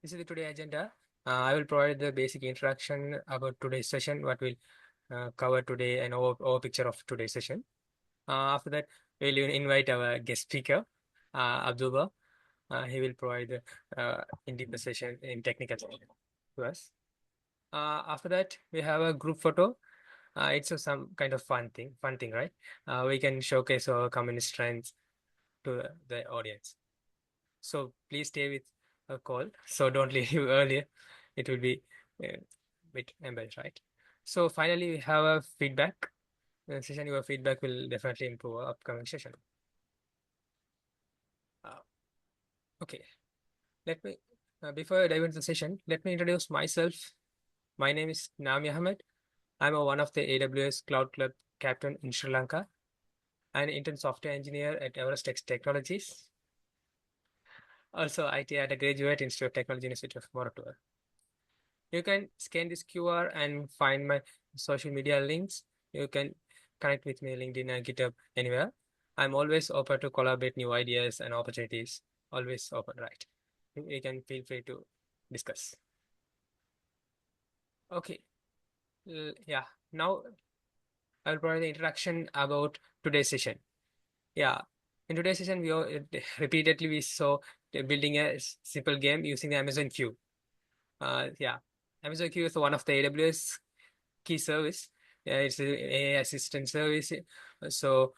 This is the today agenda. I will provide the basic introduction about today's session, what we'll cover today, and over picture of today's session. After that, we'll invite our guest speaker, Abdullah. He will provide the in-depth session in technical session to us. After that, we have a group photo. It's some kind of fun thing, right? We can showcase our common strengths to the audience. So please stay with a call. So don't leave earlier. It will be a bit embarrassed, right? So finally, we have a feedback session. Your feedback will definitely improve our upcoming session. Uh, okay, let me before I dive into the session, let me introduce myself. My name is Nami Ahmed. I'm one of the AWS Cloud Club captain in Sri Lanka and intern software engineer at AWS Technologies. Also, IT at a graduate Institute of Technology University of Moratuwa. You can scan this QR and find my social media links. You can connect with me LinkedIn and GitHub anywhere. I'm always open to collaborate new ideas and opportunities. Always open, right? You can feel free to discuss. Okay. Yeah. Now I'll provide the introduction about today's session. Yeah. In today's session, repeatedly we saw building a simple game using the Amazon Q. Yeah. Amazon Q is one of the AWS key service. It's a AI assistant service. So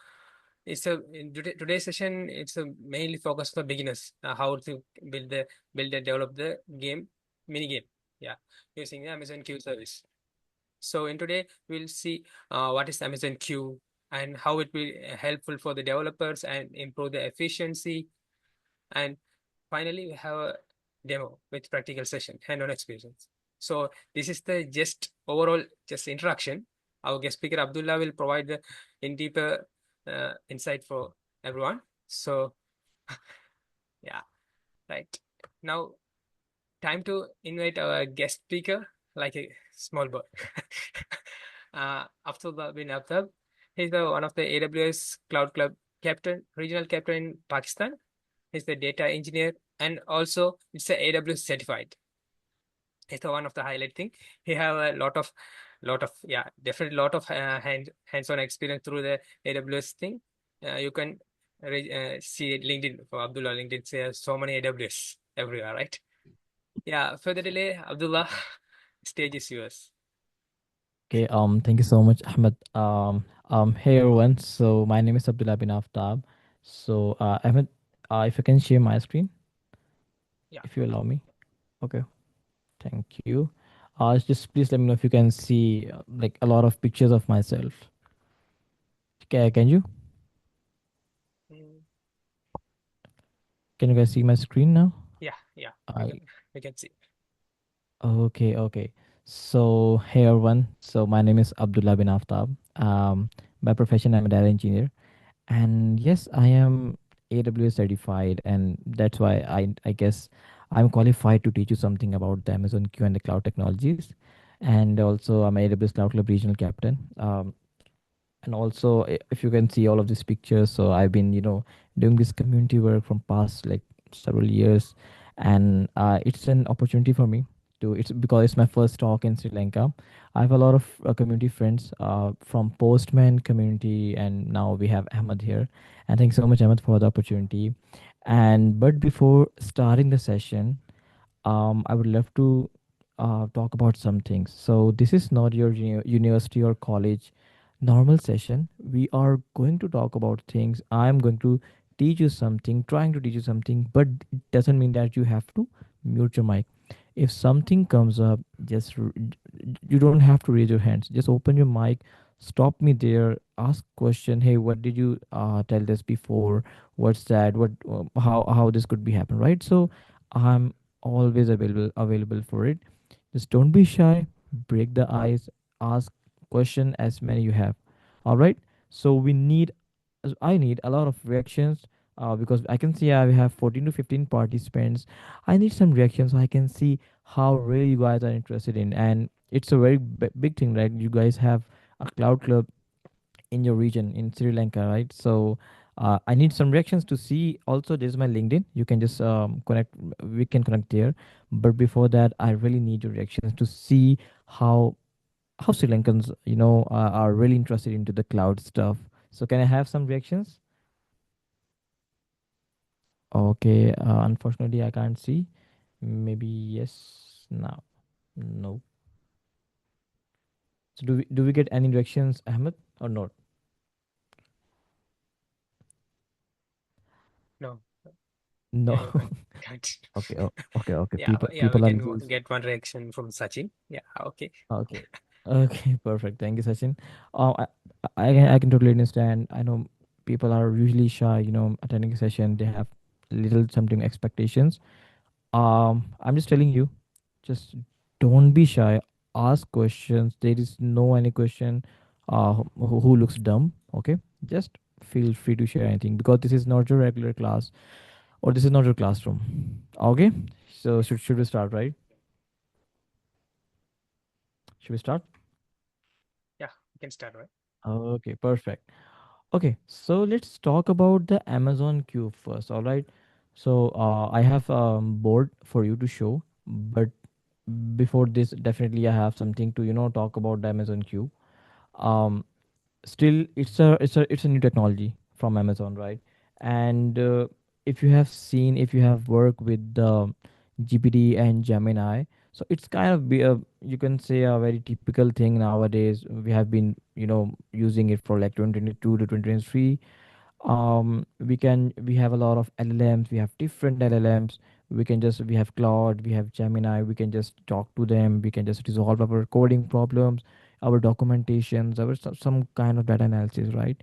it's in today's session. It's mainly focused for beginners. How to build and develop the game mini game. Yeah, using the Amazon Q service. So in today we'll see what is Amazon Q and how it will be helpful for the developers and improve the efficiency. And finally, we have a demo with practical session, hand-on experience. So this is the overall introduction. Our guest speaker Abdullah will provide the deeper insight for everyone. So yeah, right. Now time to invite our guest speaker like a small boy. Abdullah Bin Aftab. He's one of the AWS Cloud Club regional captain in Pakistan. He's the data engineer and also it's a AWS certified. It's one of the highlight thing. He have a lot of yeah, definitely lot of hands-on experience through the AWS thing. You can see LinkedIn for Abdullah. LinkedIn says so many AWS everywhere, right? Yeah. Further delay, Abdullah, stage is yours. Okay, thank you so much, Ahmed. Hey everyone. So my name is Abdullah Bin Aftab. So, Ahmed, if you can share my screen, Yeah. if you allow me. Okay, thank you. Just please let me know if you can see like a lot of pictures of myself. Okay, can you? Mm, Can you guys see my screen now? yeah. I We can see. okay. So, hey everyone. So my name is Abdullah Bin Aftab. By profession, I'm a data engineer. And yes, I am AWS certified, and that's why I guess I'm qualified to teach you something about the Amazon Q and the cloud technologies. And also, I'm AWS Cloud Club regional captain. And also, if you can see all of these pictures, so I've been doing this community work from past like several years, and it's an opportunity for me to it's because it's my first talk in Sri Lanka. I have a lot of community friends from Postman community, and now we have Ahmed here. And thanks so much, Ahmed, for the opportunity. And but before starting the session, I would love to talk about some things. So this is not your university or college normal session. We are going to talk about things. I'm going to teach you something, trying to teach you something, but it doesn't mean that you have to mute your mic. If something comes up, you don't have to raise your hands. Just open your mic, stop me there, ask question. Hey, what did you tell this before? What's that? What how this could be happen, right? So I'm always available for it. Just don't be shy, break the ice, ask question as many you have. All right, so I need a lot of reactions because I can see I have 14 to 15 participants. I need some reactions so I can see how really you guys are interested in, and it's a very big thing, right? You guys have a cloud club. in your region in Sri Lanka, right? So I need some reactions to see. Also, this is my LinkedIn. You can just connect. We can connect there. But before that, I really need your reactions to see how how Sri Lankans, are really interested into the cloud stuff. So can I have some reactions? Okay. Unfortunately, I can't see. Maybe yes. Now, no. So do we get any reactions, Ahmed, or not? No. No. Yeah, you can cut. Okay. Okay. Okay. Yeah, People yeah, we people are can used. get one reaction from Sachin. Yeah, okay. Okay. Okay, perfect. Thank you, Sachin. I can totally understand. I know people are usually shy, attending a session. They have little something expectations. I'm just telling you, just don't be shy. Ask questions. There is no any question who looks dumb. Okay, just feel free to share anything because this is not your regular class or this is not your classroom. Okay, so should we start, right? Should we start? Yeah, we can start, right? Okay, perfect. Okay, so let's talk about the Amazon Q first. All right. So I have board for you to show, but before this, definitely I have something to talk about the Amazon Q. Um, Still, it's a new technology from Amazon, right? And if you have worked with the GPT and Gemini, so it's kind of be a, you can say, a very typical thing nowadays. We have been using it for like 2022 to 2023. We have a lot of LLMs, we have different LLMs. We have Claude, we have Gemini. We can just talk to them, we can just resolve our coding problems, our documentations, our some kind of data analysis, right?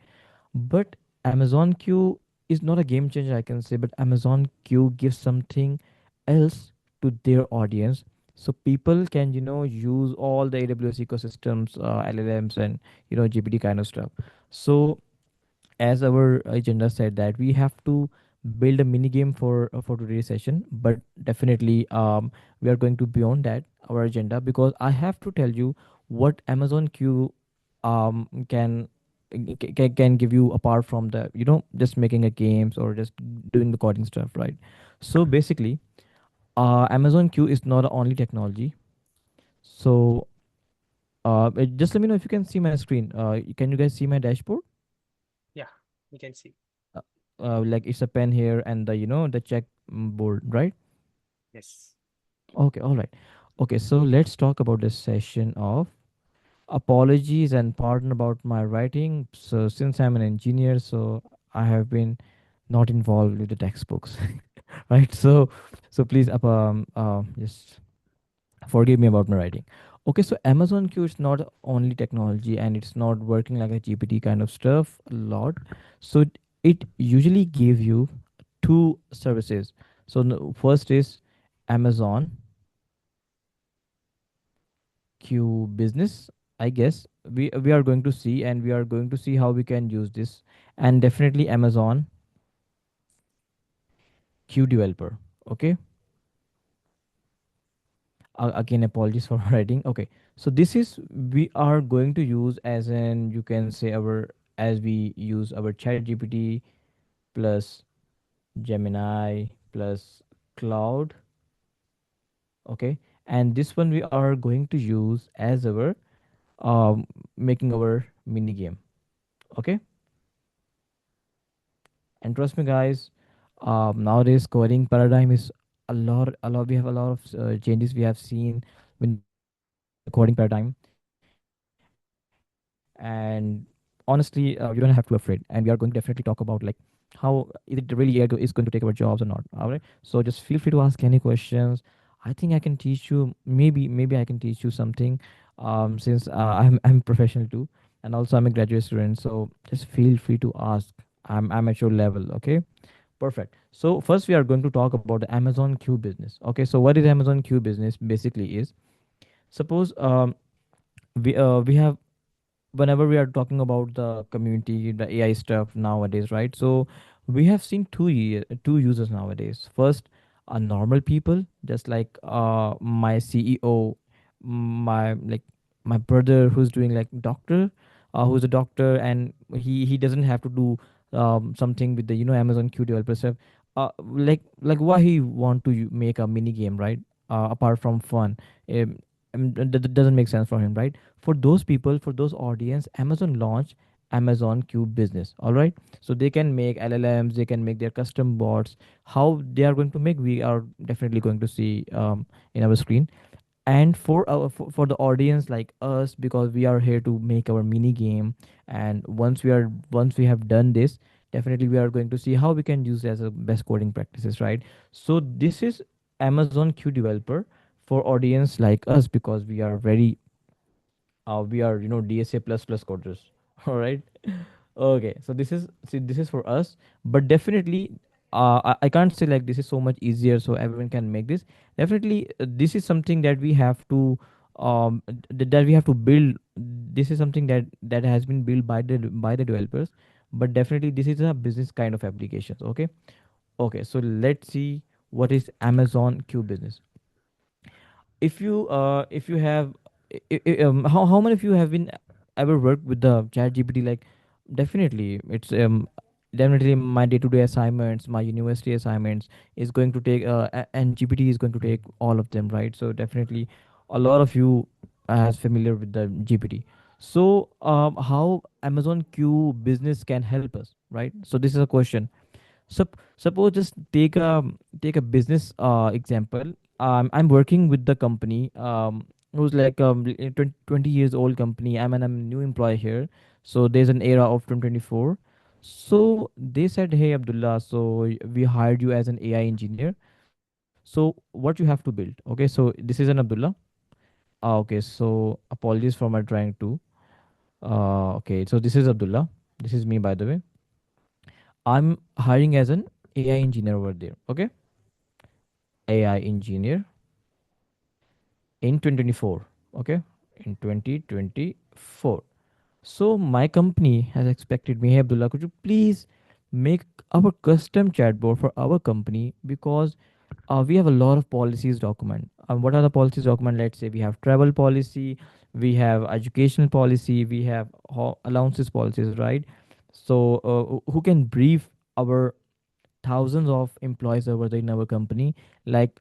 But Amazon Q is not a game changer, I can say, but Amazon Q gives something else to their audience. So people can, use all the AWS ecosystems, LLMs, and GPT kind of stuff. So as our agenda said, that we have to build a mini game for today's session, but definitely we are going to beyond that our agenda, because I have to tell you what Amazon Q can give you apart from the just making a games or just doing the coding stuff, right? So basically, Amazon Q is not the only technology. So just let me know if you can see my screen. Can you guys see my dashboard? Yeah, we can see. uh, like it's a pen here and the the check board, right? Yes. Okay, all right. Okay, so let's talk about this session of apologies and pardon about my writing. So since I'm an engineer, so I have been not involved with the textbooks. Right? So please just forgive me about my writing. Okay, so Amazon Q is not only technology and it's not working like a GPT kind of stuff a lot. So it usually give you two services. So first is Amazon Q business. I guess we are going to see, and we are going to see how we can use this, and definitely Amazon Q developer. Okay, again apologies for writing. Okay, so this is we are going to use as an, you can say, our, as we use our chat GPT plus Gemini plus Cloud. Okay, and this one we are going to use as our making our mini game. Okay, and trust me guys, nowadays coding paradigm is a lot, we have a lot of changes we have seen with the coding paradigm. And honestly, you don't have to afraid, and we are going to definitely talk about like how is it really AI is going to take our jobs or not. All right, so just feel free to ask any questions. I think I can teach you, maybe I can teach you something, since I'm professional too, and also I'm a graduate student, so just feel free to ask. I'm at your level. Okay, perfect. So first we are going to talk about the Amazon Q business. Okay, so what is Amazon Q business basically is, suppose we have, whenever we are talking about the community, the AI stuff nowadays, right? So we have seen two users nowadays. First, normal people, just like my CEO, my, like, my brother who's doing like doctor. who's a doctor, and he doesn't have to do something with the Amazon Q developer stuff. Like why he want to make a mini game, right? Apart from fun, um, that doesn't make sense for him, right? For those people, for those audience, Amazon launched Amazon Q business. All right, so they can make LLMs, they can make their custom bots. How they are going to make, we are definitely going to see in our screen. And for the audience like us, because we are here to make our mini game, and once we have done this, definitely we are going to see how we can use as a best coding practices, right? So this is Amazon Q developer for audience like us, because we are DSA plus coders. All right. Okay, so this is for us, but definitely, I can't say like this is so much easier, so everyone can make this. Definitely, this is something that we have to that we have to build. This is something that has been built by the developers, but definitely this is a business kind of applications. Okay, okay, so let's see what is Amazon Q business. If you have how many of you have been ever worked with the chat gpt? Like, definitely it's definitely my day-to-day assignments, my university assignments is going to take and gpt is going to take all of them, right? So definitely a lot of you as familiar with the gpt. So how Amazon Q business can help us, right? So this is a question. Suppose just take a business example. I'm working with the company who's like 20 years old company. I'm a new employee here. So there's an era of 2024. So they said, "Hey Abdullah, so we hired you as an AI engineer. So what you have to build?" Okay, so this is an Abdullah. Okay, so apologies for my trying to. Okay, so this is Abdullah. This is me, by the way. I'm hiring as an AI engineer over there. Okay, AI engineer in 2024. Okay, in 2024. So my company has expected me, "Hey Abdullah, could you please make our custom chatbot for our company, because we have a lot of policies document. What are the policies document? Let's say we have travel policy, we have educational policy, we have allowances policies, right? So who can brief our thousands of employees over there in our company, like,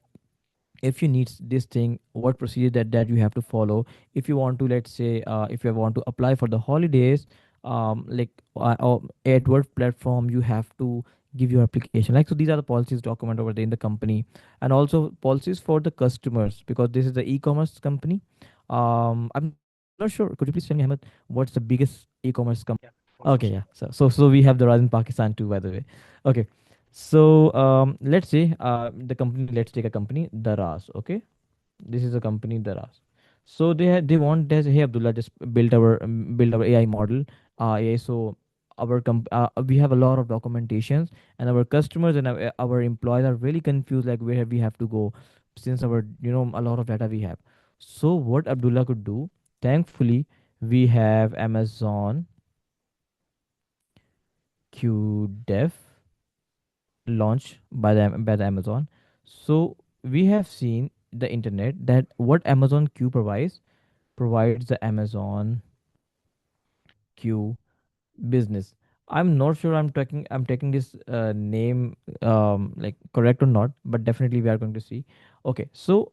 if you need this thing, what procedure that you have to follow. If you want to, let's say, if you want to apply for the holidays, like at what platform you have to give your application, like, so these are the policies document over there in the company. And also policies for the customers, because this is the e-commerce company. I'm not sure, could you please tell me, Ahmed, what's the biggest e-commerce company? Yeah, one Okay, question. yeah. So we have the rise in Pakistan too, by the way. Okay. So let's say the company. Let's take a company, Daraz. Okay, this is a company, Daraz. So they want this. Hey Abdullah, just build our AI model. AI. So we have a lot of documentations, and our customers and our employees are really confused, like where we have to go, since our a lot of data we have. So what Abdullah could do? Thankfully, we have Amazon QDev launched by the Amazon. So we have seen the internet that what Amazon Q provides the Amazon Q business. I'm not sure I'm taking this name like correct or not, but definitely we are going to see. Okay, so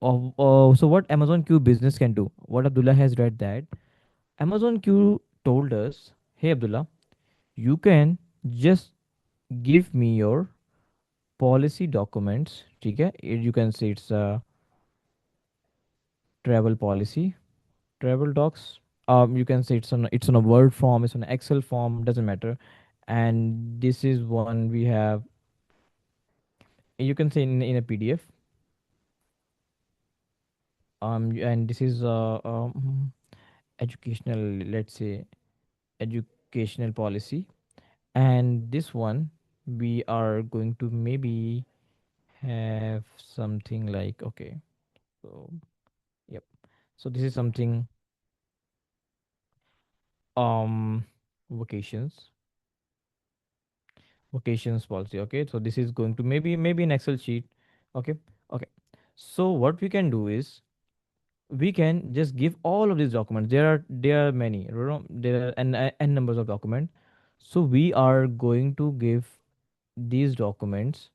so what Amazon Q business can do? What Abdullah has read that Amazon Q told us, "Hey Abdullah, you can just give me your policy documents." ठीक है, you can say it's a travel policy, travel docs. You can say it's on a Word form, it's on an Excel form, doesn't matter. And this is one we have. You can say in a PDF. And this is educational. Let's say educational policy. And this one we are going to maybe have something like, okay. So yep. So this is something um vacations vacations policy. Okay, so this is going to maybe an Excel sheet. Okay, okay. So what we can do is we can just give all of these documents. There are many, there are n numbers of documents. So we are going to give these documents,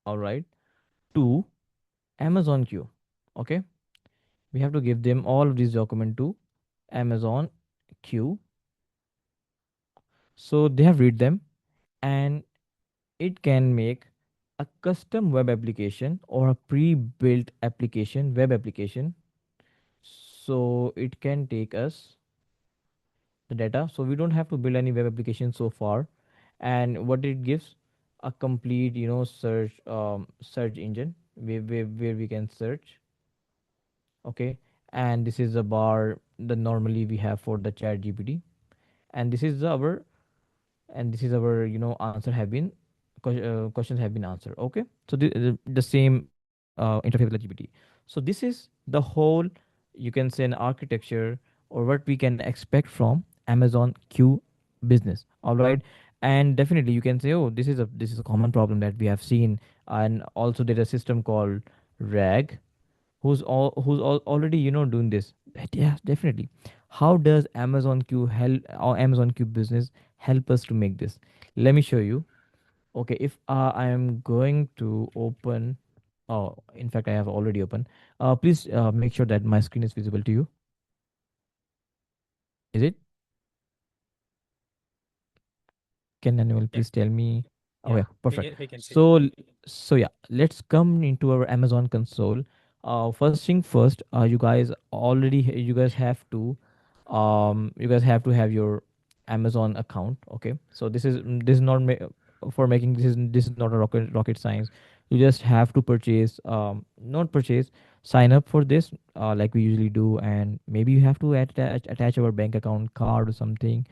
all right, to Amazon queue. Okay, we have to give them all of these documents to Amazon queue, so they have read them, and it can make a custom web application or a pre-built application, web application. So it can take us the data, so we don't have to build any web application so far. And what it gives, a complete, search engine where we can search. Okay, and this is a bar that normally we have for the chat gpt, and this is our, answer have been, questions have been answered. Okay, so the same interface with the gpt. So this is the whole, you can say, an architecture, or what we can expect from Amazon q business. All right, and definitely you can say, oh, this is a common problem that we have seen. And also there's a system called rag, already, doing this. Yeah, definitely. How does Amazon q help, or Amazon q business help us to make this? Let me show you. Okay, if I am going to open, oh, in fact, I have already opened. Please make sure that my screen is visible to you. Is it? Can anyone Yeah, please tell me? Oh yeah, yeah, perfect. we can see. So yeah, let's come into our Amazon console. First thing first, you guys have to, have your Amazon account. Okay, so this is not for making, this is not a rocket science. You just have to purchase, not purchase, sign up for this, like we usually do, and maybe you have to attach our bank account card or something.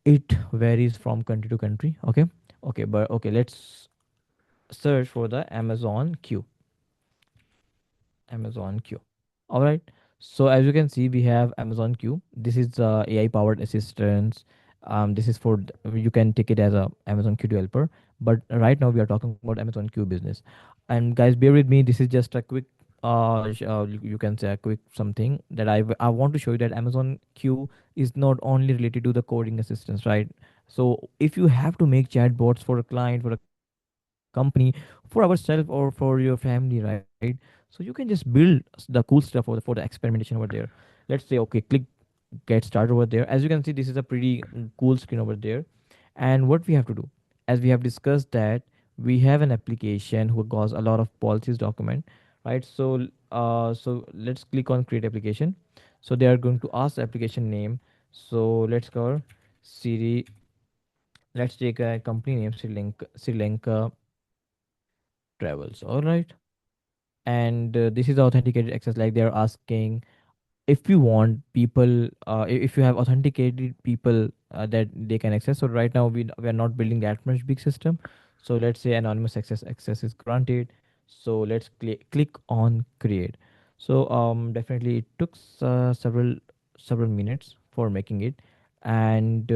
It varies from country to country. Okay, but okay, let's search for the Amazon Q. All right. So as you can see, we have Amazon Q. This is AI powered assistance. This is for you can take it as a Amazon Q developer. But right now we are talking about Amazon Q business. And guys, bear with me. This is just a quick, you can say a quick something that I want to show you, that Amazon Q is not only related to the coding assistance, right? So if you have to make chatbots for a client, for a company, for ourselves or for your family, right? So you can just build the cool stuff for the experimentation over there. Let's say, okay, click get started over there. As you can see, this is a pretty cool screen over there. And what we have to do, as we have discussed, that we have an application who goes a lot of policies document, right? So let's click on create application. So they are going to ask the application name. So let's go Siri. Let's take a company name, Sri Lanka Travels. All right, and this is the authenticated access, like they're asking if you want people, if you have authenticated people that they can access. So right now we are not building that much big system. So let's say anonymous access is granted. So let's click on create. So definitely it took several minutes for making it. And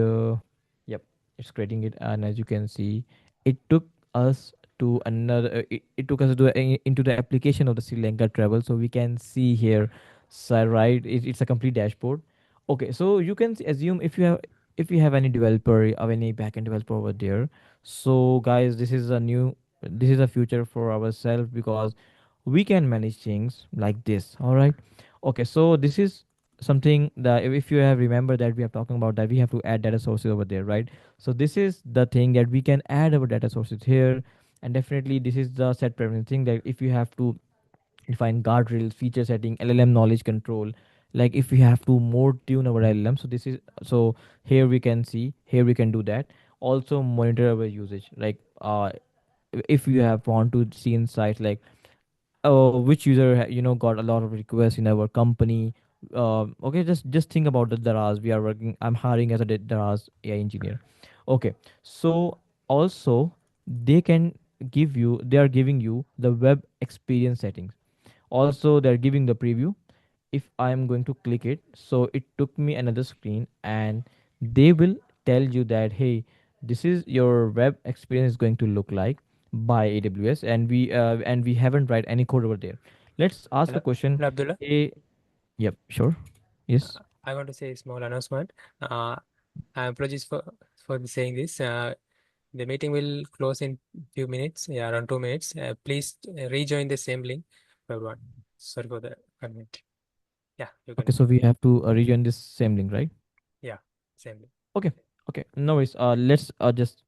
yep, it's creating it. And as you can see, it took us to another, it took us to into the application of the Sri Lanka travel. So we can see here, so right, it's a complete dashboard. Okay, so you can assume, if you have any developer or any backend developer over there. So guys, this is a future for ourselves, because we can manage things like this. All right. Okay, so this is something that, if you have remembered, that we are talking about, that we have to add data sources over there, right? So this is the thing that we can add our data sources here. And definitely this is the set preference thing, that if you have to define guardrails, feature setting, LLM knowledge control, like if we have to more tune our LLM. So this is, so here we can see, here we can do that. Also monitor our usage, like if you have want to see insights, like which user got a lot of requests in our company. Okay, just think about the Daraz. We are working, I'm hiring as a Daraz AI engineer. Okay, so also they are giving you the web experience settings. Also they're giving the preview. If I'm going to click it, so it took me another screen, and they will tell you that, hey, this is your web experience is going to look like. by AWS, and we haven't write any code over there. Let's ask Hello, a question. hello, Abdullah. A Yep, sure. Yes. I want to say a small announcement. I apologize for saying this. The meeting will close in few minutes, yeah, around 2 minutes. Please rejoin the same link for everyone. Sorry for the comment. Yeah, you Okay, can. so we have to rejoin this same link, right? Yeah, same link. Okay. Okay. No worries. Let's just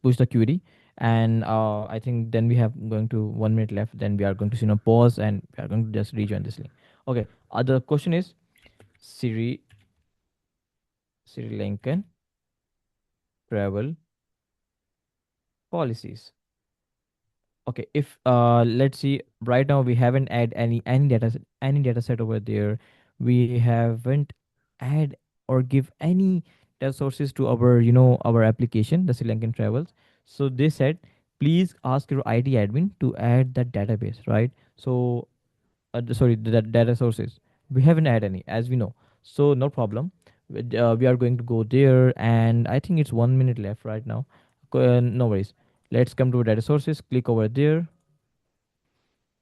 push the query, and I think then we have going to 1 minute left. Then we are going to pause, and we are going to just rejoin this link. Okay. The question is Sri Sri Lankan travel policies. Okay, if let's see, right now we haven't add any data set over there. We haven't add or give any data sources to our our application, the Sri Lankan travels. So they said, please ask your IT admin to add that database, right? So sorry, the data sources, we haven't had any, as we know. So no problem. We are going to go there, and I think it's 1 minute left right now. No worries. Let's come to data sources, click over there,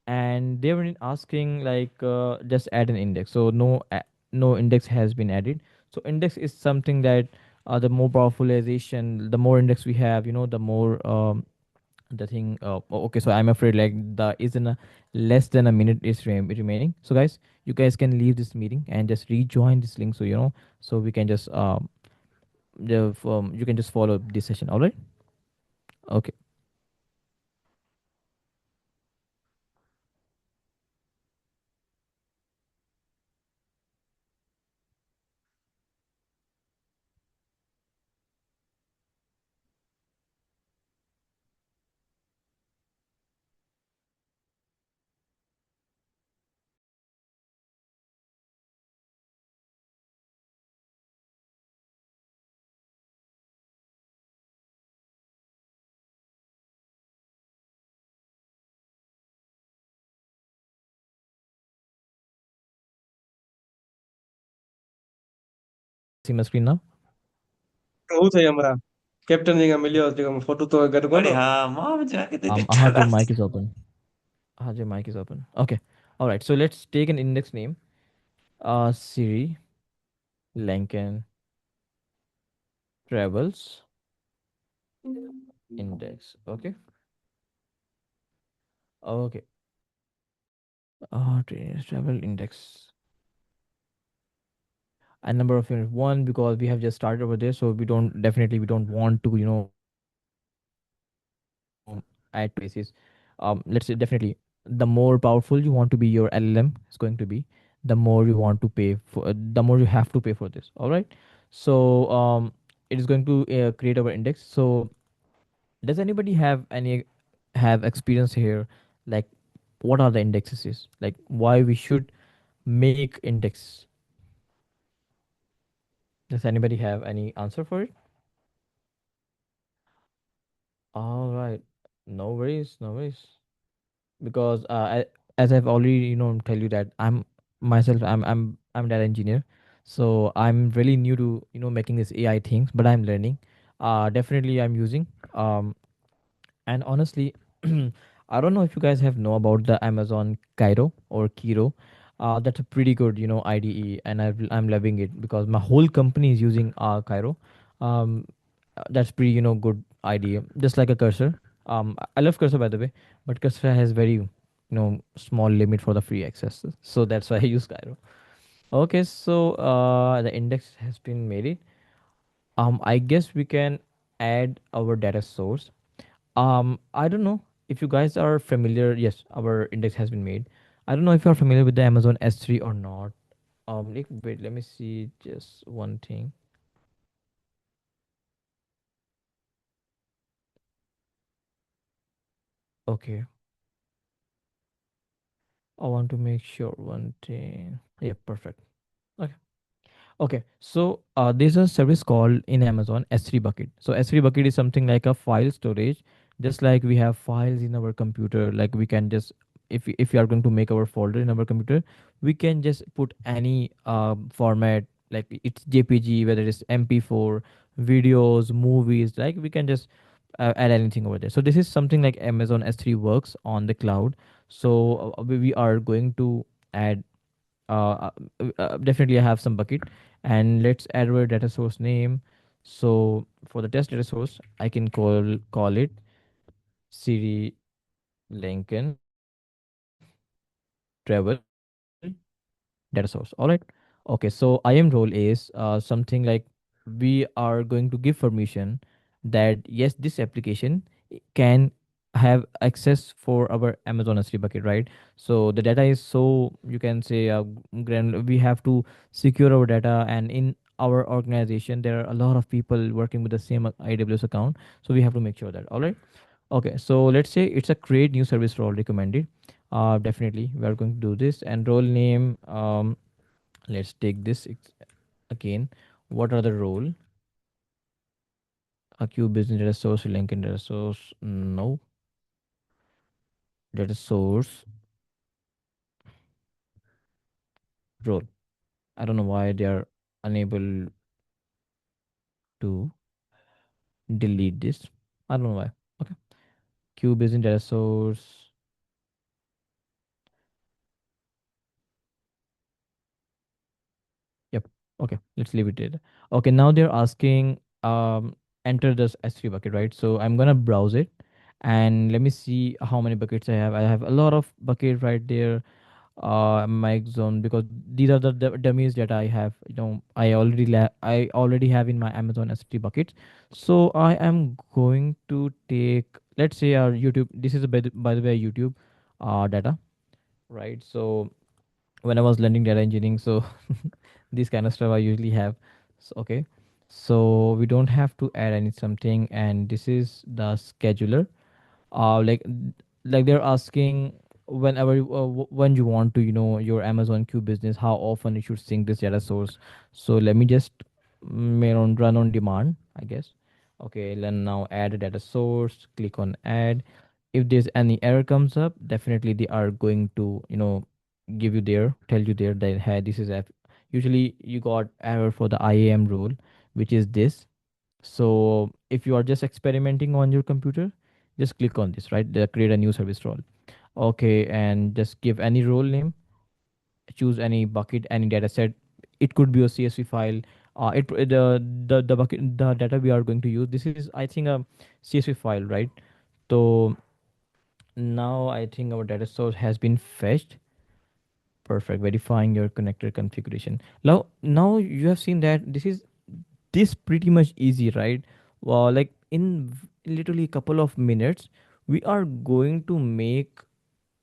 and they were asking like just add an index. So no index has been added. So index is something that the more powerfulization, the more index we have, the more the thing. Okay, so I'm afraid like the is in a less than a minute is remaining. So guys, you guys can leave this meeting and just rejoin this link, so so we can just you can just follow this session. All right. Okay. See my screen now. હું થઈ હમણાં captain જગ્યા મિલ્યો જગ્યા photo તો ગટ અરે કોનો હા મામ જાકે તે Ahad, your દીઠા mic is open. Ahad, your mic is open. Okay. All right. So let's take an index name. Siri Lankan travels index. Okay. Okay. Travel index. And number of units one, because we have just started over there, so we don't want to add bases. Let's say definitely the more powerful you want to be your LLM is going to be, the more you want to pay for, the more you have to pay for this. All right. So it is going to create our index. So does anybody have experience here, like what are the indexes is, like why we should make index? Does anybody have any answer for it? All right. No worries, no worries. Because as I've already tell you that I'm data engineer, so I'm really new to making this AI things, but I'm learning. Definitely I'm using and honestly, I don't know if you guys have know about the Amazon Cairo or Kiro. That's a pretty good IDE, and I'm loving it because my whole company is using Cairo. Um, that's pretty good idea, just like a cursor. I love cursor, by the way, but cursor has very small limit for the free access, so that's why I use Cairo. Okay, so the index has been made it. I guess we can add our data source. I don't know if you guys are familiar. Yes, our index has been made. I don't know if you're familiar with the Amazon S3 or not. Wait, let me see just one thing. Okay, I want to make sure one thing. Yeah, perfect. Okay. Okay, so there's a service called in Amazon S3 bucket. So S3 bucket is something like a file storage, just like we have files in our computer. Like we can just, if we are going to make our folder in our computer, we can just put any format, like it's JPG, whether it's MP4, videos, movies. Like we can just add anything over there. So this is something like Amazon S3 works on the cloud. So we are going to add definitely I have some bucket, and let's add our data source name. So for the test data source, I can call it Siri Lincoln Travel data source. All right. Okay, so IAM role is something like we are going to give permission that yes, this application can have access for our Amazon S3 bucket, right? So the data is, so you can say we have to secure our data, and in our organization there are a lot of people working with the same AWS account, so we have to make sure that. All right. Okay, so let's say it's a create new service role recommended. Definitely we are going to do this, and role name. Let's take this again. What are the role? A queue business data source, Lincoln data source. No, data source role. I don't know why they are unable to delete this. I don't know why. Okay, queue business data source. Yep. Okay, let's leave it there. Okay, now they're asking enter this S3 bucket, right? So I'm gonna browse it, and let me see how many buckets I have. I have a lot of bucket right there. Mic zone, because these are the dummies that I have. I already have in my Amazon S3 buckets. So I am going to take, let's say our YouTube. This is by the way YouTube data, right? So when I was learning data engineering, so this kind of stuff I usually have. So, okay, so we don't have to add any something, and this is the scheduler. uh like like they're asking whenever when you want to, your Amazon Q business, how often you should sync this data source. So let me just run on demand, I guess. Okay, then now add a data source, click on add. If there's any error comes up, definitely they are going to, give you there, tell you there that hey, this is usually you got error for the IAM rule, which is this. So if you are just experimenting on your computer, just click on this, right? Create a new service role. Okay, and just give any role name, choose any bucket, any data set. It could be a CSV file. The bucket, the data we are going to use. This is, I think, a CSV file, right? So now I think our data source has been fetched. Perfect. Verifying your connector configuration. Now you have seen that this pretty much easy, right? Well, like in literally a couple of minutes, we are going to make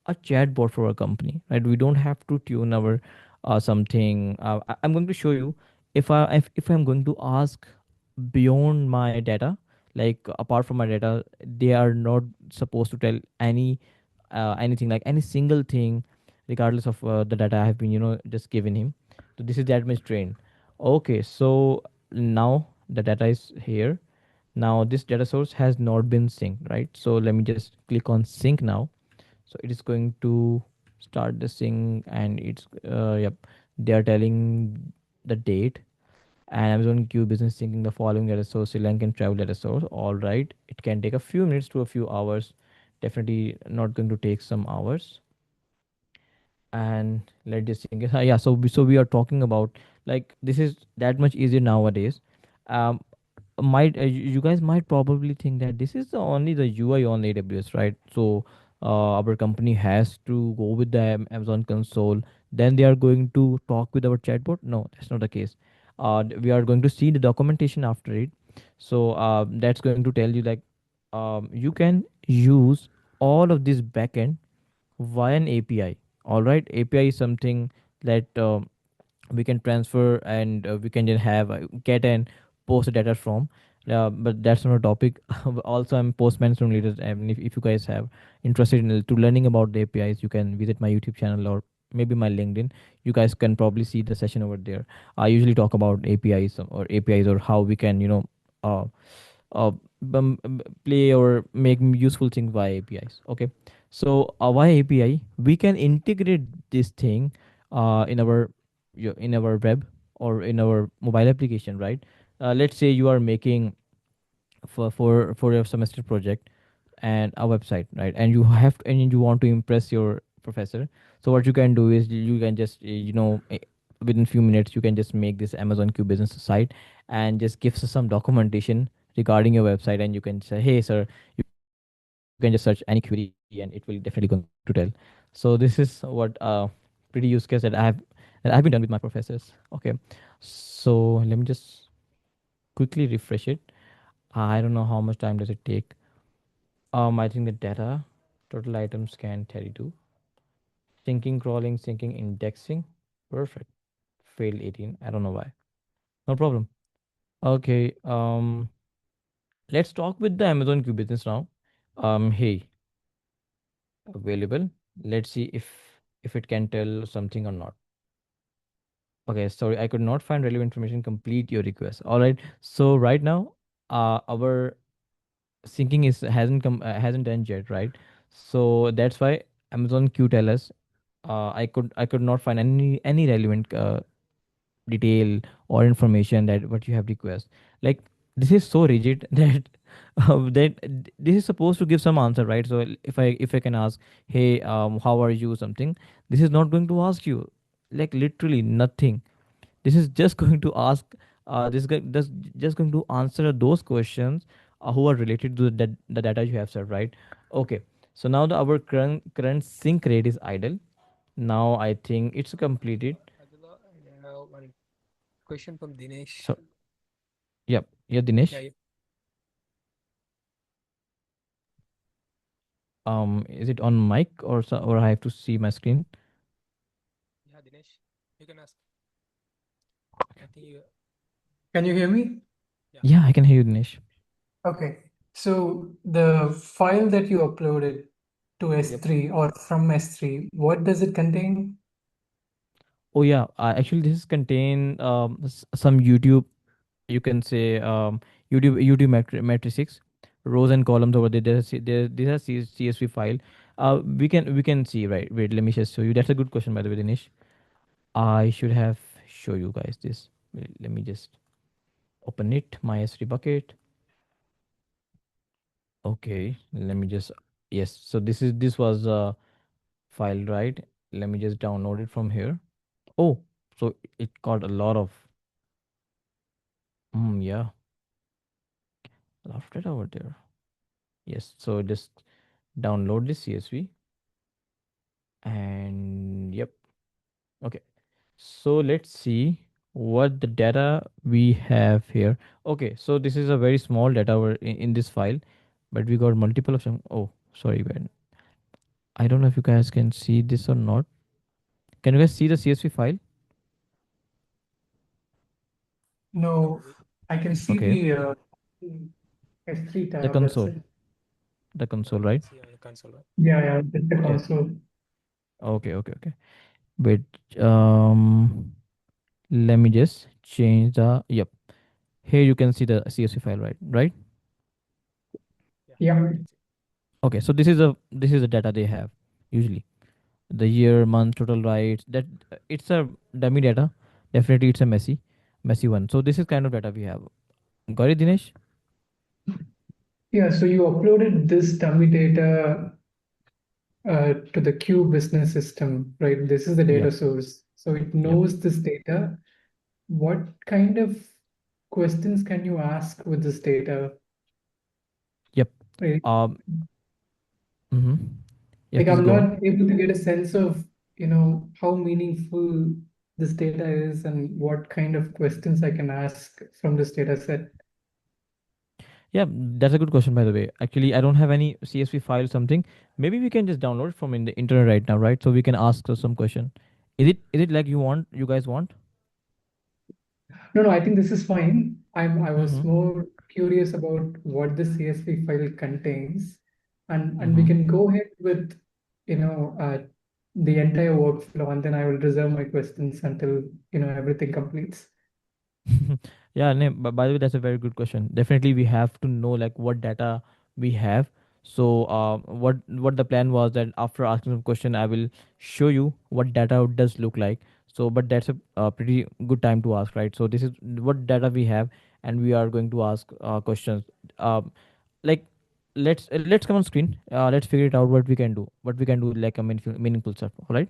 a chatbot for our company, right? We don't have to tune our something. I'm going to show you if I'm going to ask beyond my data, like apart from my data, they are not supposed to tell anything, like any single thing, regardless of the data I have been, just given him. So this is that much trained. Okay, so now the data is here. Now this data source has not been synced, right? So let me just click on sync now. So it is going to start the sync, and it's yep, they are telling the date. And Amazon Q business syncing the following data source, Sri Lankan travel data source. All right, it can take a few minutes to a few hours. Definitely not going to take some hours. And let this thing yeah, so we are talking about, like, this is that much easier nowadays. um might you guys might probably think that this is only the UI on AWS, right? So our company has to go with the Amazon console, then they are going to talk with our chatbot. No, that's not the case. We are going to see the documentation after it. So that's going to tell you, like, you can use all of this backend via an API. All right, API is something that we can transfer, and we can then have get and post the data from. But that's not a topic. Also, I'm postman from leaders, and if you guys have interested in to learning about the APIs, you can visit my YouTube channel or maybe my LinkedIn. You guys can probably see the session over there. I usually talk about APIs or how we can, uh, uh, play or make useful things via APIs. Okay, so via API we can integrate this thing in our in our web or in our mobile application, right? Let's say you are making for your semester project and a website, right? And you have to, and you want to impress your professor. So what you can do is you can just within few minutes you can just make this Amazon Q business site and just give us some documentation regarding your website, and you can say, hey sir, you can just search any query and it will definitely going to tell. So this is what pretty use case that I've been done with my professors. Okay, so let me just quickly refresh it. I don't know how much time does it take. I think the data, total items scan 32, syncing, crawling, syncing, indexing. Perfect. Failed 18. I don't know why. No problem. Okay. Let's talk with the Amazon Q business now. Hey, available. Let's see if it can tell something or not. Okay, sorry, I could not find relevant information. Complete your request. All right. So right now, our syncing is hasn't done yet, right? So that's why Amazon Q tell us I could not find any relevant detail or information that what you have request. Like this is so rigid that this is supposed to give some answer, right? So if I can ask, hey, how are you, something, this is not going to ask you like literally nothing. This is just going to ask just going to answer those questions who are related to the data you have served, right? Okay, so now our current sync rate is idle. Now I think it's completed. Abdullah, I have one question from Dinesh. So yep, yeah, Yeah, Dinesh. Is it on mic or I have to see my screen? yeah, Dinesh, you can ask. I think you, Can you hear me? yeah, Yeah, I can hear you, Dinesh. Okay. So the file that you uploaded to Yep. S3 or from S3, what does it contain? Oh yeah, actually this is contain some YouTube, you can say, YouTube matrices, rows and columns over there. There's a CSV file. We can see, right? Wait, let me just show you. That's a good question, by the way, Dinesh. I should have show you guys this. Wait, let me just open it. My S3 bucket. Okay, let me just, yes. So this was a file, right? Let me just download it from here. Oh, so it got a lot of yeah, a lot of data over there. Yes, so just download this CSV and yep. Okay, so let's see what the data we have here. Okay, so this is a very small data in this file, but we got multiple of them. Oh, sorry, man. I don't know if you guys can see this or not. Can you guys see the CSV file? no, No, we, I can yes, see Okay, the S3 the tab, that's console, it. the no, console, we can right? see on the console, right? Yeah, yeah, just the Yeah. console. Okay, okay, okay. Wait, let me just change the, yep. Here you can see the CSV file, right? Right? Yeah, Yeah. we can see. Okay, so this is the data they have usually. The year, month, total rights. That it's a dummy data. Definitely, it's a messy one. So this is kind of data we have. Got it, Dinesh? Yeah, so you uploaded this dummy data to the Q business system, right? This is the Yep, data source. So it yep, knows this data. What kind of questions can you ask with this data, yep. right? Um. Mm-hmm. Yes, Like please I'm go on. not able to get a sense of, how meaningful this data is and what kind of questions I can ask from this data set. Yeah, that's a good question, by the way. Actually, I don't have any CSV file, something. Maybe we can just download it from in the internet right now, right? So we can ask some question. Is it like you guys want? No, no, I think this is fine. I was Mm-hmm. more curious about what the CSV file contains, and we Mm-hmm. can go ahead with, the entire workflow, and then I will reserve my questions until, everything completes. Yeah, no, but by the way, that's a very good question. Definitely, we have to know like what data we have. So, what the plan was that after asking some question, I will show you what data does look like. So, but that's a pretty good time to ask, right? So, this is what data we have, and we are going to ask questions. Um, like let's come on screen. Let's figure it out what we can do. What we can do like a meaningful stuff. All right.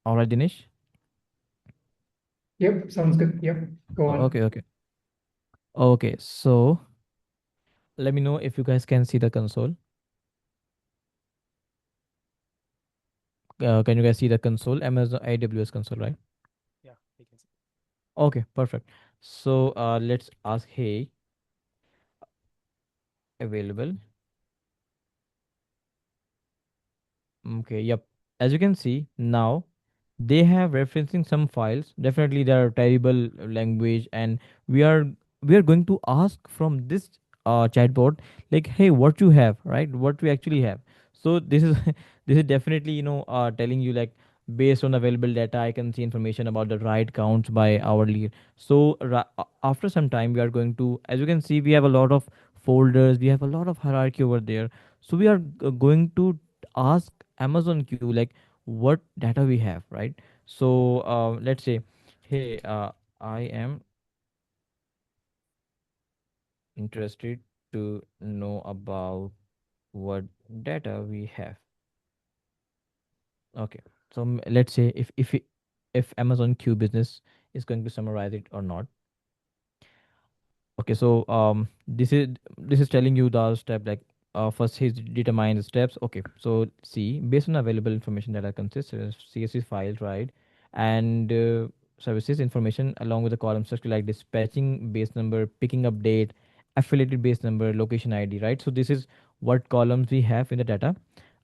All right, Dinesh. Yep, sounds good. Yep, go on. Okay. Okay. Okay. So let me know if you guys can see the console. Can you guys see the console? Amazon AWS console, right? Yeah, we can see. Okay, perfect. So let's ask, hey, available. Okay, yep. As you can see now, they have referencing some files. Definitely, they are terrible language, and we are we are going to ask from this chatbot like, hey, what you have, right? What we actually have. So this is this is definitely telling you like based on available data, I can see information about the ride counts by hourly. So after some time, we are going to, as you can see, we have a lot of folders. We have a lot of hierarchy over there. So we are going to ask Amazon Q like what data we have, right? So let's say, hey, I am interested to know about what data we have. Okay, so let's say if Amazon Q business is going to summarize it or not. Okay, so this is telling you the step like first he's determine the steps. Okay, so see based on available information that are consistent of CSV files, right, and services information along with the column structure like dispatching base number, picking up date, affiliated base number, location ID, right? So this is what columns we have in the data,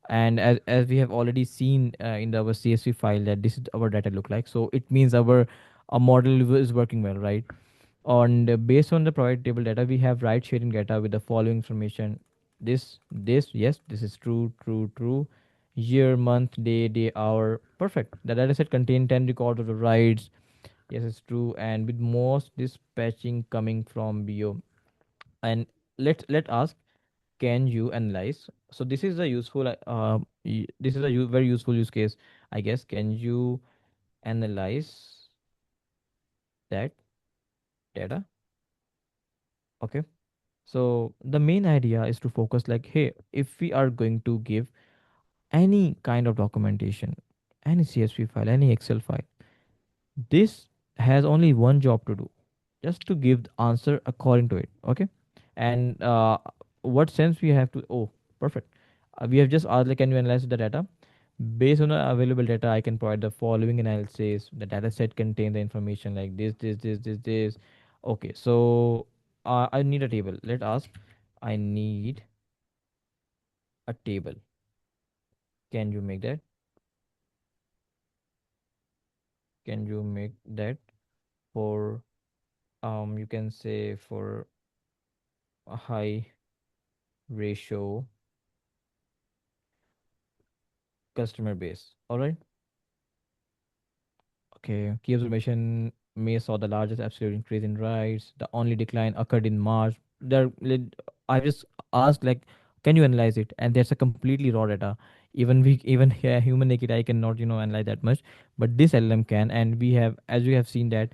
and as we have already seen in our CSV file that this is our data look like. So it means our model is working well, right? And based on the provided table data, we have ride sharing data with the following information. This, yes, this is true, true, true. Year, month, day, hour. Perfect. The data set contain 10 records of the rides. Yes, it's true. And with most dispatching coming from BO. And let ask, can you analyze? So this is a useful, this is a very useful use case, I guess. Can you analyze that data? Okay. So the main idea is to focus like, hey, if we are going to give any kind of documentation, any CSV file, any Excel file, this has only one job to do, just to give the answer according to it. Okay. And what sense we have to, oh, perfect. We have just asked like, can you analyze the data? Based on the available data, I can provide the following analysis. The data set contains the information like this. Okay, so I need a table. Let's ask, I need a table. Can you make that? Can you make that for you can say for a high ratio customer base. All right. Okay. Key observation, May saw the largest absolute increase in rides. The only decline occurred in March. I just asked like, can you analyze it? And that's a completely raw data. Even here, human naked eye cannot analyze that much, but this LLM can. And we have, as we have seen that,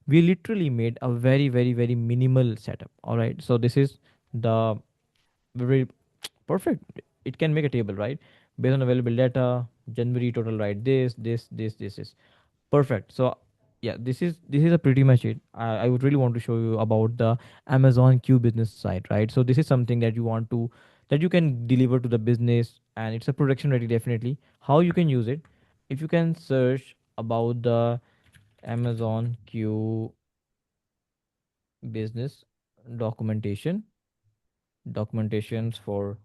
we literally made a very very minimal setup. All right. So this is the very perfect. It can make a table, right? Based on available data, January total ride this is perfect. So yeah, this is a pretty much it. I would really want to show you about the Amazon Q business side, right? So this is something that you want to that you can deliver to the business, and it's a production ready definitely. How you can use it? If you can search about the Amazon Q business documentation, documentations for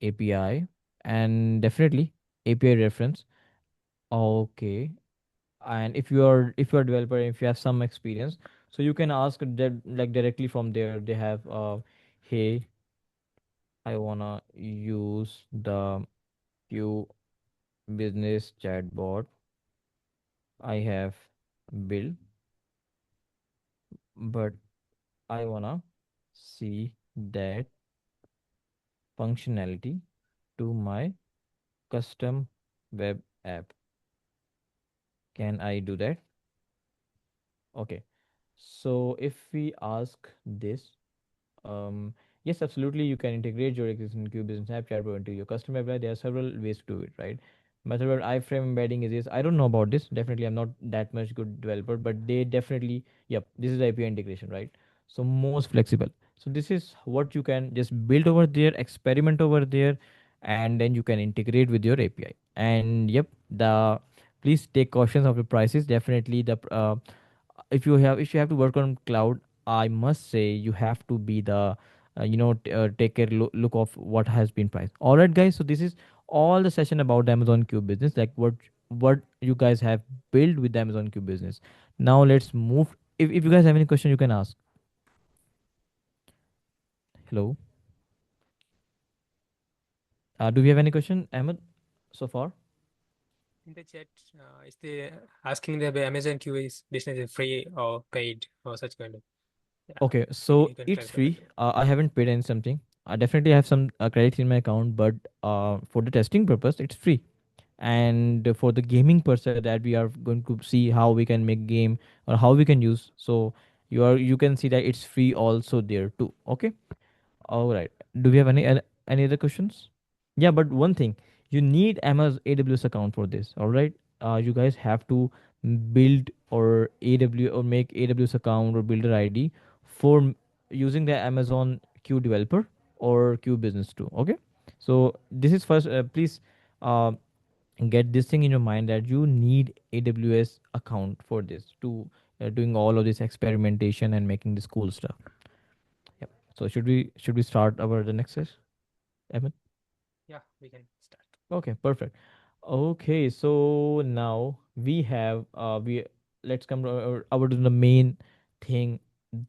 API, and definitely API reference. Okay, and if you are a developer, if you have some experience, so you can ask that like directly from there. They have hey, I wanna use the Q business chatbot I have built, but I wanna see that functionality to my custom web app. Can I do that? Okay. So if we ask this, um, yes, absolutely, you can integrate your existing Q Business App chatbot into your custom API. There are several ways to do it, right? Method where iframe embedding is this. I don't know about this. Definitely, I'm not that much good developer, but they definitely, yep, this is API integration, right? So most flexible. So this is what you can just build over there, experiment over there, and then you can integrate with your API. And yep, the please take cautions of the prices. Definitely, the if you have to work on cloud, I must say you have to be the take a look of what has been priced. All right, guys. So this is all the session about the Amazon Q business, like what you guys have built with the Amazon Q business. Now let's move. If you guys have any question, you can ask. Hello. Do we have any question, Ahmed, so far? In the chat, is the asking the Amazon Q is business is free or paid or such kind of. Yeah, Okay, you so can it's clarify that. free. I haven't paid any something. I definitely have some credits in my account, but for the testing purpose, it's free. And for the gaming per se, that we are going to see how we can make game or how we can use. So you can see that it's free also there too. Okay. All right. Do we have any other questions? Yeah, but one thing, you need Amazon AWS account for this. All right. You guys have to build or AWS or make AWS account or builder ID for using the Amazon Q developer or Q business too. Okay. So this is first. Please uh, get this thing in your mind that you need AWS account for this to doing all of this experimentation and making this cool stuff. Yep. So should we start our the next session, Evan? Yeah, we can start. Okay, perfect. Okay, so now we have we let's come to our to the main thing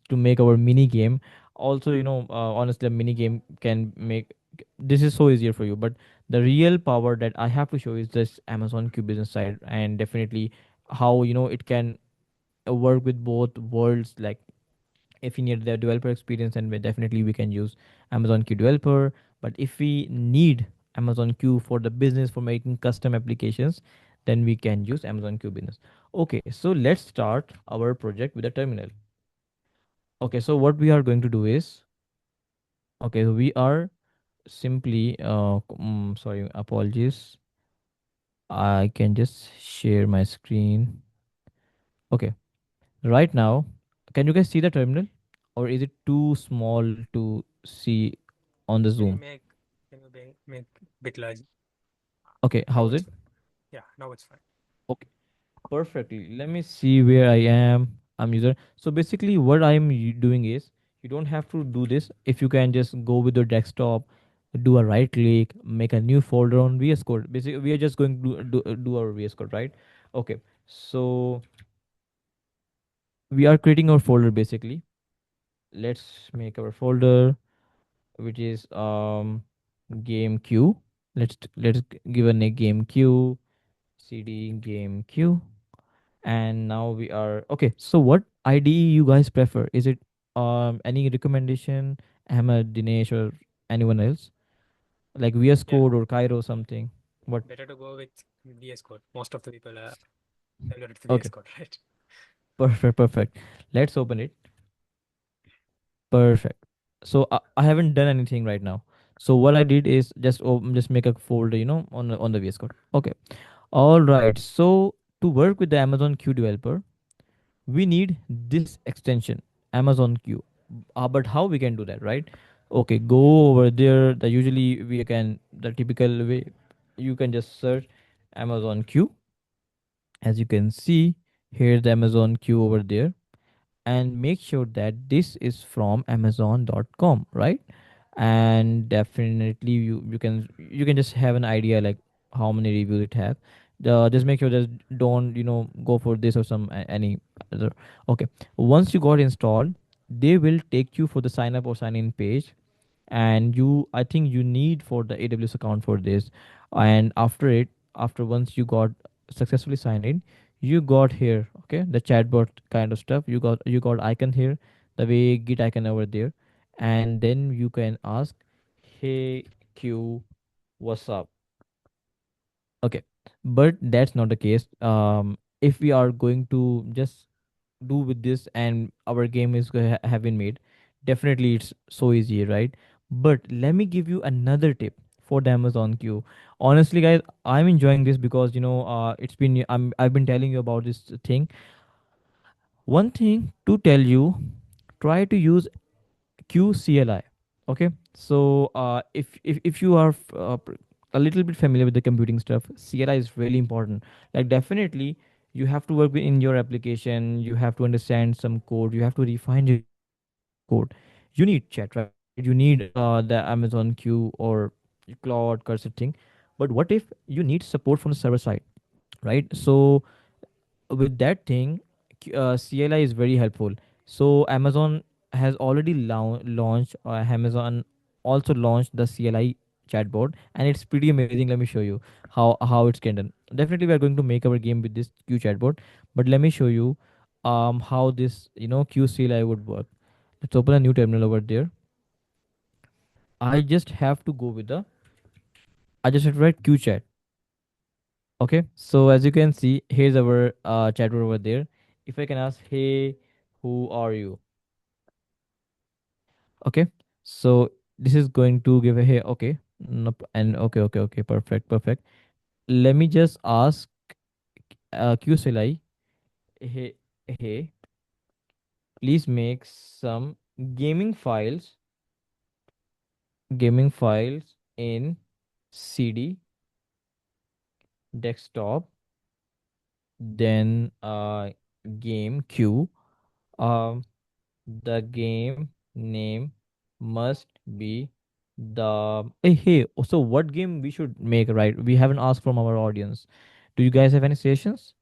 to make our mini game. Also, honestly, a mini game can make this is so easier for you, but the real power that I have to show is this Amazon Q business side, and definitely how it can work with both worlds, like if we need the developer experience, and definitely we can use Amazon Q developer. But if we need Amazon Q for the business for making custom applications, then we can use Amazon Q business. Okay, so let's start our project with a terminal. Okay, so what we are going to do is, okay, so we are simply sorry, apologies, I can just share my screen. Okay, right now, can you guys see the terminal, or is it too small to see on the Can you Zoom? make make bit large? Okay, Now how's it's it? fine. Yeah, now it's fine. Okay, perfectly. Let me see where I am. I'm user. So basically, what I'm doing is you don't have to do this. If you can just go with your desktop, do a right click, make a new folder on VS Code. Basically, we are just going to do our VS Code, right? Okay, so we are creating our folder basically. Let's make our folder, which is game queue. Let's give a name game queue, cd game queue. And now we are okay. So what IDE you guys prefer? Is it any recommendation, Ahmed, Dinesh, or anyone else, like VS Yeah, Code or Cairo something? What? better to go with VS Code. Most of the people are familiar with VS Okay, Code, right? perfect, perfect. Let's open it. Perfect. So I haven't done anything right now. So what I did is just make a folder, on the VS Code. Okay. All right. So to work with the Amazon Q developer, we need this extension, Amazon Q. But how we can do that, right? Okay, go over there. The usually we can the typical way you can just search Amazon Q. As you can see, here's the Amazon Q over there, and make sure that this is from amazon.com, right? And definitely you can just have an idea like how many reviews it have. Just make sure that don't go for this or any other. Okay, once you got installed, they will take you for the sign up or sign in page, and I think you need for the AWS account for this. And after once you got successfully signed in, you got here, okay, the chatbot kind of stuff. You got icon here, the way git icon over there, and then you can ask, hey Q, what's up? Okay, but that's not the case. If we are going to just do with this and our game is have been made. Definitely it's so easy, right? But let me give you another tip for the Amazon queue. Honestly guys, I'm enjoying this because I've been telling you about this thing. One thing to tell you, try to use QCLI. Okay, so if you are a little bit familiar with the computing stuff, CLI is really important. Like definitely, you have to work in your application. You have to understand some code. You have to refine your code. You need chat, right? You need the Amazon queue or Cloud cursor thing. But what if you need support from the server side, right? So with that thing, CLI is very helpful. So Amazon has already launched, Amazon also launched the CLI chatbot, and it's pretty amazing. Let me show you how it's can done. Definitely, we are going to make our game with this Q chatbot, but let me show you how this Q CLI would work. Let's open a new terminal over there. I just have to go with the I just have to write Q chat. Okay, so as you can see, here's our chat over there. If I can ask, hey, who are you? Okay, so this is going to give a hey, okay, nope, and okay, perfect, perfect. Let me just ask QCLI, hey, hey, please make some gaming files, gaming files in CD desktop, then game queue. Um, The game name must be the. Hey, so what game we should make, right? We haven't asked from our audience. Do you guys have any suggestions?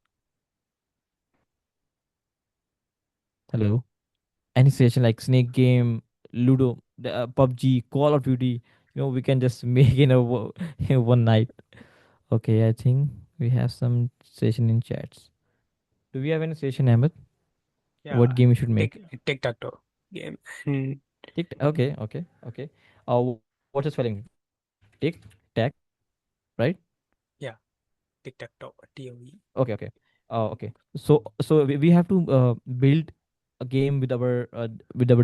Hello? Any suggestion like Snake Game, Ludo, PUBG, Call of Duty? We can just make in in one night. Okay, I think we have some session in chats. Do we have any session, Ahmed? What Yeah, game we should make? tic-tac-toe game. Hmm. Okay, okay, okay. What's the spelling? Tick, tack, right? Yeah, tic-tac-toe. TOE. Okay, okay. Okay. So we have to build a game with our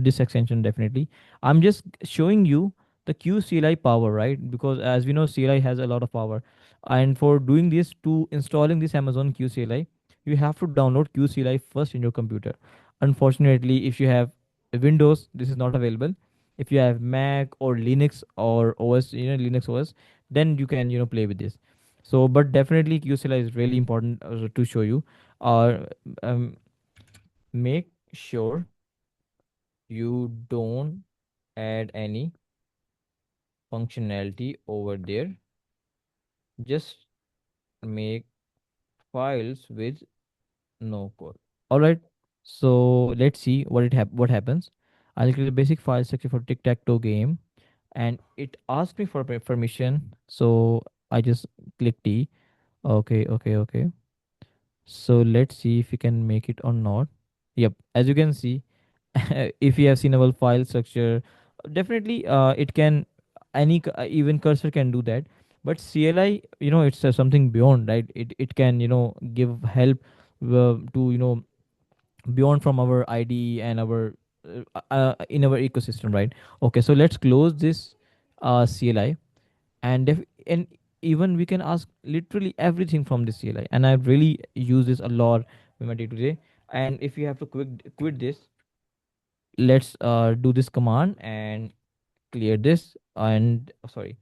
this extension definitely. I'm just showing you the QCLI power, right? Because as we know, CLI has a lot of power, and for doing this, to installing this Amazon QCLI, you have to download QCLI first in your computer. Unfortunately, if you have Windows, this is not available. If you have Mac or Linux or OS, Linux OS, then you can play with this. So but definitely QCLI is really important to show you. Uh, um, make sure you don't add any functionality over there. Just make files with no code. All right, so let's see what happens. I'll click the basic file section for tic-tac-toe game, and it asked me for permission, so I just click T. Okay, okay, okay. So let's see if we can make it or not. Yep, as you can see, if you have seen our file structure, definitely it can even cursor can do that. But CLI, it's something beyond, right? It can give help to beyond from our ID and our in our ecosystem, right? Okay, so let's close this CLI, and even we can ask literally everything from this CLI, and I really use this a lot in my day to day. And if you have to quit this, let's do this command and clear this, and sorry,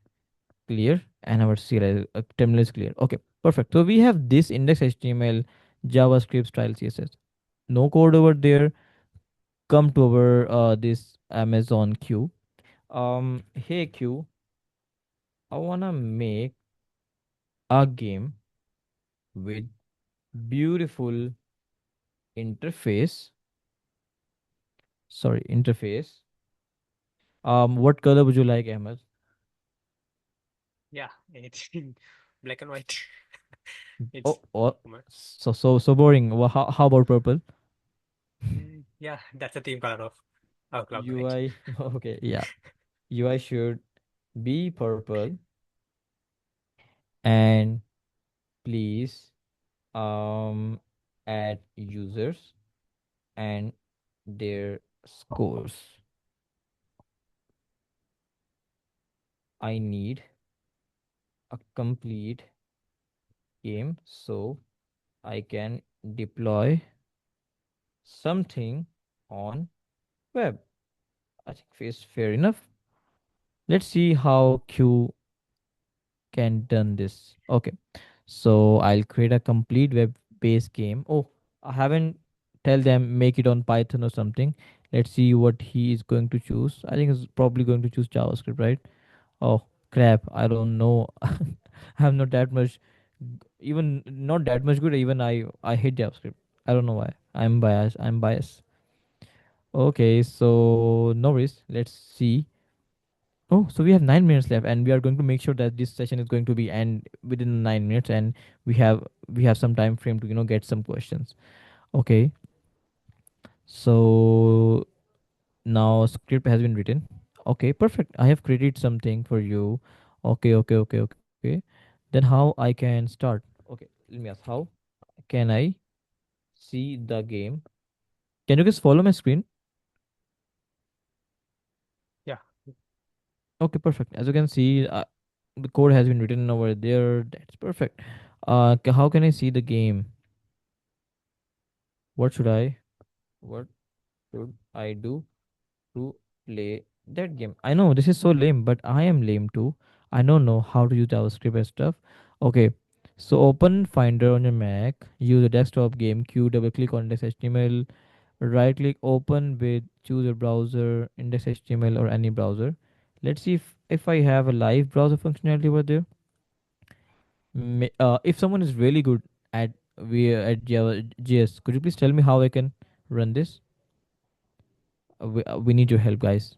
clear, and our CLI terminal is clear. Okay, perfect. So we have this index HTML, JavaScript style CSS, no code over there. Come to our this Amazon queue. Hey queue, I wanna make a game with beautiful interface. Sorry, interface. What color would you like, Ahmed? Yeah, it's in black and white. It's Oh, common. so boring. Well, how about purple? Yeah, that's the theme color of our cloud connect. UI. Okay, yeah. UI should be purple, and please add users. and their scores. I need a complete game so I can deploy something on web. I think fair enough. Let's see how Q can done this. Okay. So I'll create a complete web based game. Oh, I haven't tell them make it on Python or something. Let's see what he is going to choose. I think he's probably going to choose JavaScript, right? Oh crap, I don't know. I'm not that much even not that much good. Even I hate JavaScript. I don't know why. I'm biased. Okay, so no worries. Let's see. Oh, so we have 9 minutes left, and we are going to make sure that this session is going to be end within 9 minutes, and we have some time frame to get some questions. Okay, so now script has been written. Okay, perfect. I have created something for you. Okay. Then how I can start? Okay, let me ask how can I see the game? Can you guys follow my screen? Yeah. Okay, perfect. As you can see, the code has been written over there. That's perfect. How can I see the game? What should I? What should I do to play that game? I know this is so lame, but I am lame too. I don't know how to use JavaScript and stuff. Okay, so open Finder on your Mac. Use the desktop game queue. Double click on index.html. Right click open with choose your browser, index.html or any browser. Let's see if I have a live browser functionality over there. If someone is really good at at Java JS, could you please tell me how I can run this? We need your help, guys.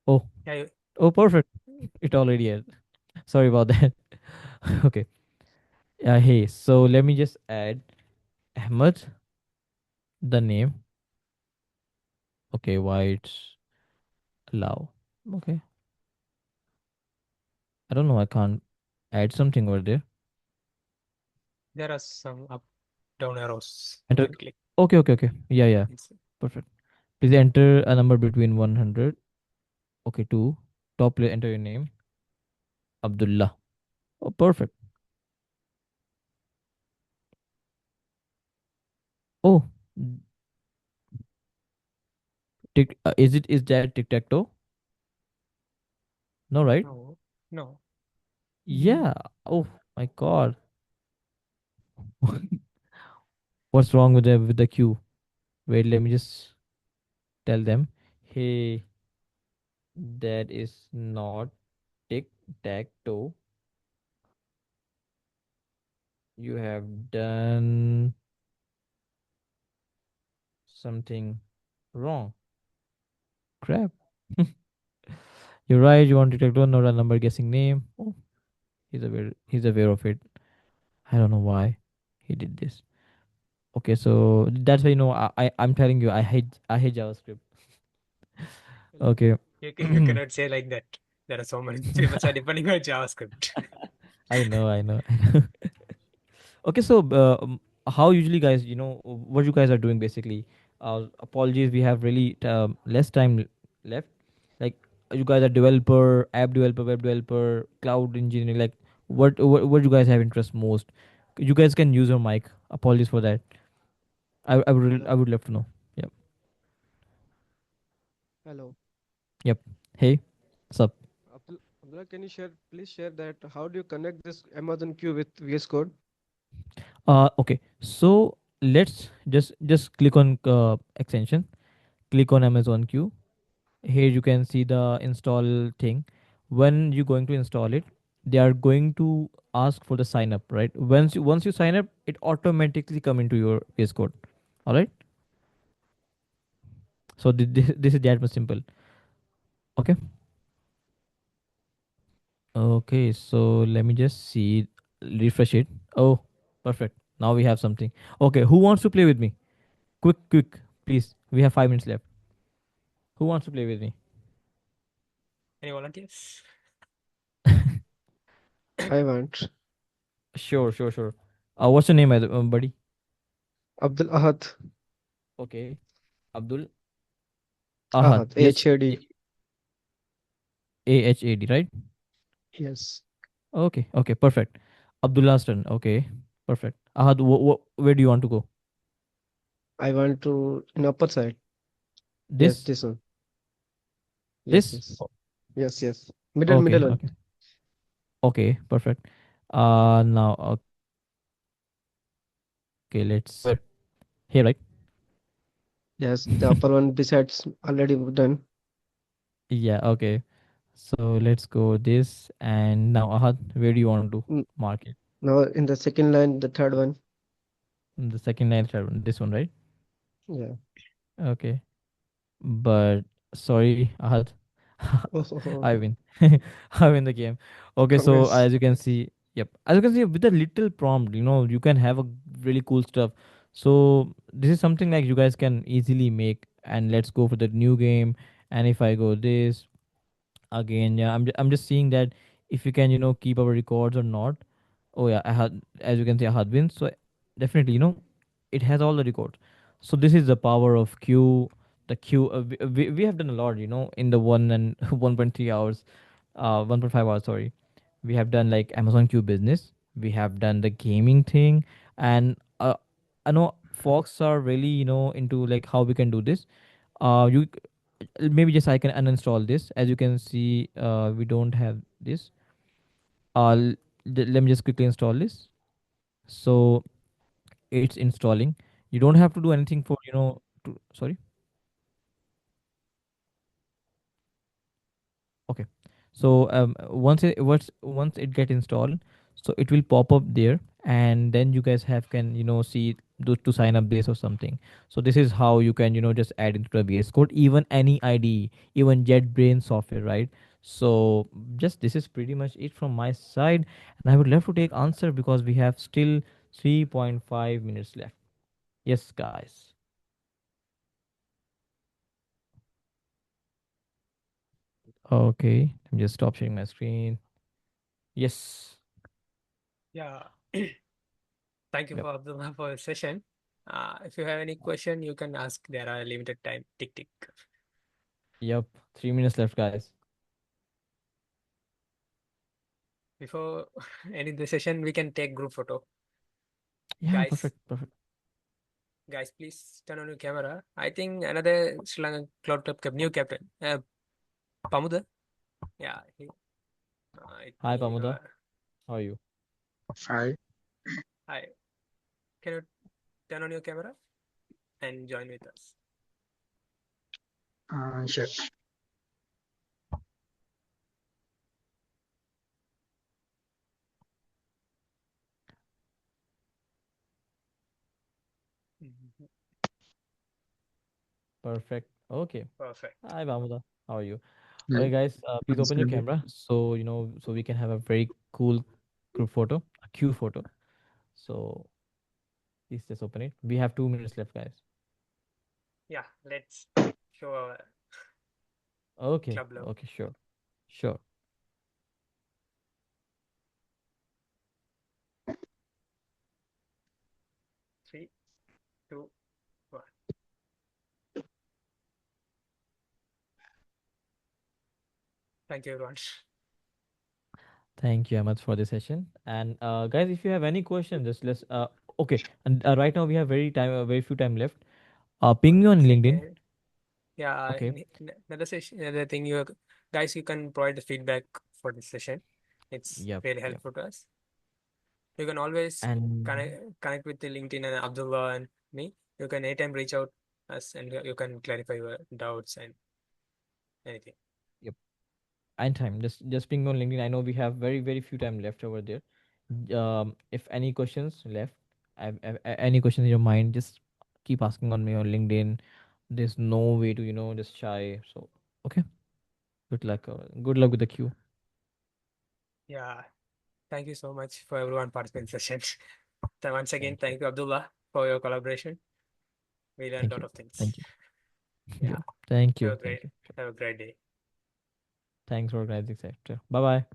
Oh, Yeah. oh, perfect. It already is. Sorry about that. Okay. Hey, so let me just add Ahmed, the name. Okay, why it's allow. Okay. I don't know. I can't add something over there. There are some up down arrows. You Enter. can click. Okay. Yeah. It's Perfect. Please enter a number between 100. Okay, two. Top player, enter your name. Abdullah. Oh, perfect. Oh, is that tic tac toe? No, right? no, no. Yeah. Oh my God. What's wrong with the queue? Wait, let me just tell them. Hey, that is not tic tac toe. You have done something wrong. Crap. You're right. You want tic tac toe, not a number guessing name. Oh, He's aware of it. I don't know why he did this. Okay, so that's why I'm telling you I hate JavaScript. Well, Okay. you cannot say like that. There are so many people are depending on JavaScript. I know, I know. Okay, so how usually guys, what you guys are doing basically? Apologies, we have really less time left. Like you guys are developer, app developer, web developer, cloud engineering. Like what you guys have interest most? You guys can use your mic. Apologies for that. I Hello, would love to know. Yep. hello. Yep. Hey, what's up? Abdullah, can you please share that how do you connect this Amazon queue with VS Code? Okay. So let's just click on extension. Click on Amazon Q. Here you can see the install thing. When you're going to install it, they are going to ask for the sign up, right? Once you sign up, it automatically come into your VS Code. All right. So this is that much simple. Okay. Okay. So let me just see. Refresh it. Oh, perfect. Now we have something. Okay. Who wants to play with me? Quick, please. We have 5 minutes left. Who wants to play with me? Any volunteers? I want. Sure. What's your name, buddy? Abdul Ahad. Okay. Abdul Ahad. Ahad. Yes. AHAD. AHAD, right? Yes. Okay. Okay. Perfect. Abdullah's turn. Okay. Perfect. Ahad, where do you want to go? I want to in upper side. Yes, This? this one. Yes, This? yes. Yes, yes. Middle Okay. one. Okay. Okay. Perfect. Now, okay. Let's where? Here, right? Yes, the upper one besides already done. Yeah. Okay. So let's go this and now Ahad, where do you want to Mm, mark it? Now in the second line, the third one. The second line, third one, this one, right? Yeah. Okay. But sorry, Ahad, I Oh, win. I win the game. Okay, so congrats. as you can see, yep, as you can see with a little prompt, you can have a really cool stuff. So this is something like you guys can easily make. And let's go for the new game. And if I go this again, yeah, I'm just seeing that if you can, keep our records or not. Oh yeah, I had, as you can see, I had win. So definitely, it has all the records. So this is the power of Q. The Q. We have done a lot, in the 1.3 hours, 1.5 hours. Sorry, we have done like Amazon Q business. We have done the gaming thing, and I know folks are really, into like how we can do this. You maybe just I can uninstall this. As you can see, we don't have this. Let me just quickly install this. So it's installing. You don't have to do anything for, sorry. Okay. So once it get installed, so it will pop up there, and then you guys have can, see to sign up this or something. So this is how you can, just add into the VS Code, even any IDE, even JetBrains software, right? So just this is pretty much it from my side, and I would love to take answer because we have still 3.5 minutes left. Yes, guys. Okay, let me just stop sharing my screen. Yes. Yeah. Thank you Yep. for Abdullah for the session. If you have any question, you can ask. There are limited time. Tick tick. Yep. 3 minutes left, guys. Before ending the session, we can take group photo. Yeah, Guys, perfect, perfect. please turn on your camera. I think another Sri Lankan Cloud Club new captain, Pamuda. Yeah, I Hi, think Pamuda. How are you? Hi, hi. Can you turn on your camera and join with us? sure. Mhm. Perfect. Okay. Perfect. Hi, Pamuda. How are you? Hi, Okay, guys, please open your understand. camera so so we can have a very cool group photo, a Q photo. So please just open it. We have 2 minutes left, guys. Yeah, let's show our Okay. club logo. Okay, sure. Sure. 3, 2, 1. Thank you, everyone. Thank you, Ahmad, for the session. And guys, if you have any questions, just let's okay. And right now we have very few time left. Ping me One on LinkedIn. second. Yeah, Okay. another session, another thing, you guys, you can provide the feedback for this session. It's Yep. really Yep. helpful to us. You can always And connect with the LinkedIn and Abdullah and me. You can anytime reach out us and you can clarify your doubts and anything. yep. Anytime. Just ping me on LinkedIn. I know we have very few time left over there. If any questions left, any questions in your mind, just keep asking on me on LinkedIn. There's no way to just shy. So okay. Good luck. Good luck with the queue. Yeah, thank you so much for everyone participating in session. So once again, Thank you. thank you, Abdullah, for your collaboration. We learned a Thank lot you. of things. Thank you. Yeah, Yep. Thank have you. a great, Thank you. have a great day. Thanks for organizing, sector. Bye bye.